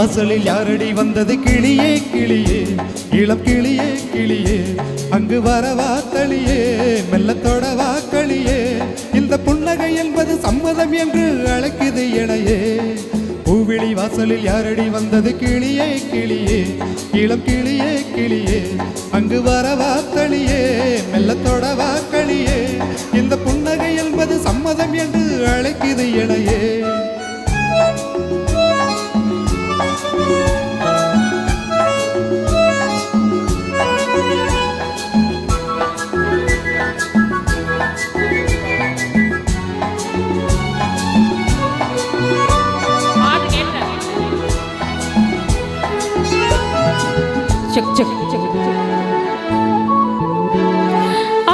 வாசலில் யாரடி வந்தது கிளியே கிளியே இளம் கிளியே கிளியே அங்கு வரவா தளியே மெல்ல தொடவா களியே இந்த புன்னகை என்பது சம்மதம் என்று அழைக்குது இணையே பூவிழி வாசலில் யாரடி வந்தது கிளியே கிளியே இளம் கிளியே கிளியே அங்கு வரவா தளியே மெல்ல தொடவா களியே இந்த புன்னகை என்பது சம்மதம் என்று அழைக்குது இணையே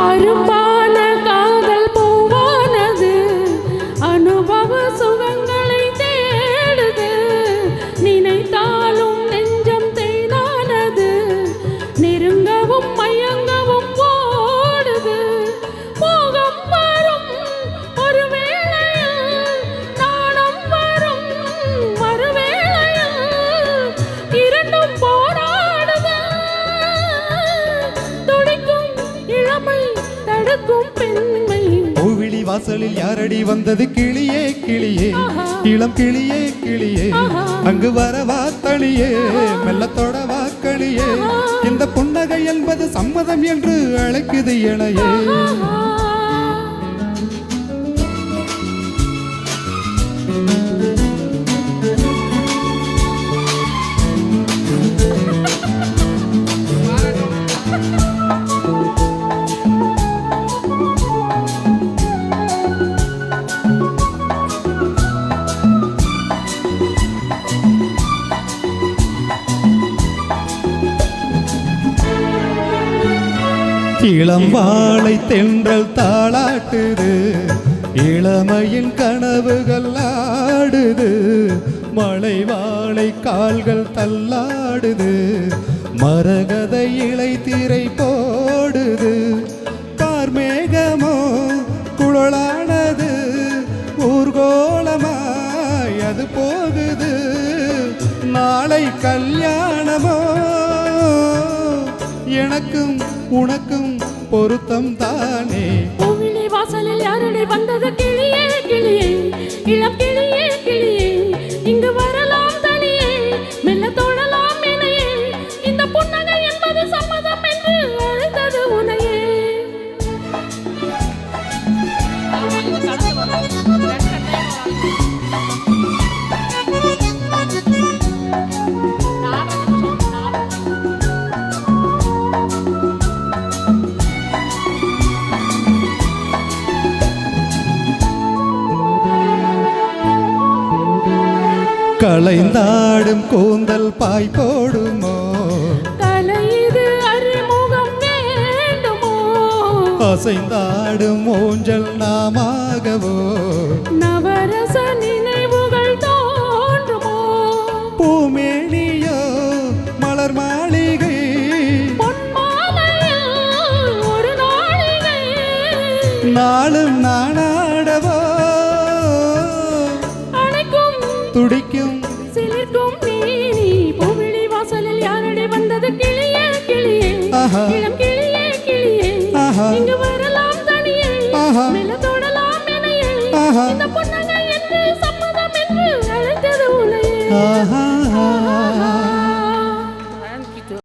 அரும்பான காதல் பூவானது அனுபவ சுகங்களை தேடுது நினைத்தாலும் நெஞ்சம் தேனானது நெருங்கவும் மயங்கவும் ஓடுது மோகம் வரும் ஒரு வேளையில் நாணம் வரும் மறுவேளையில் இரண்டும் போராடுது துடிக்கும் இளமை தடுக்கும் பெண்மை பூவிழி வாசலில் யாரடி வந்தது கிளியே கிளியே இளம் கிளியே கிளியே அங்கு வரவா தளியே மெல்ல தொடவா களியே இந்த புன்னகை என்பது சம்மதம் என்று அழைக்குது இணையே இளம் வாழை தென்றல் தாளாட்டுது இளமையின் கனவுகள் ஆடுது மழை வாழை கால்கள் தள்ளாடுது மரகத இலை திரை போடுது கார்மேகமோ குழலானது ஊர்கோலமாய் அது போகுது நாளை கல்யாணமோ எனக்கும் உனக்கும் பொருத்தம் தானே பூவிழி வாசலில் யாரடி வந்தது கிளியே கிளியே இளம் கிளியே கிளியே இங்கு வரலாம் தனியே மெல்ல தோழலாம் இணையே இந்த புன்னகை என்பது சம்மதம் என்று அழைத்தது உனையே களைந்தாடும் கூந்தல் பாய் போடுமோ தலையீது அறிமுகம் வேண்டுமோ அசைந்தாடும் ஊஞ்சல் நாமாகவோ நவரச நினைவுகள் தோன்றுமோ பூமேனியோ மலர் மாளிகை பொன்மாலையில் ஒரு நாளிகை நாளும் நானாடவோ அணைக்கும் துடிக்கும் சிலிர்க்கும் நீ பூவிழி வாசலில் யாரடி வந்தது கிளியே கிளியே இளம் கிளியே கிளியே இங்கு வரலாம் தனியே மெல்ல தொடலாம் இணையே இந்த புன்னகை என்று சம்மதம் என்று அழைத்தது உனையே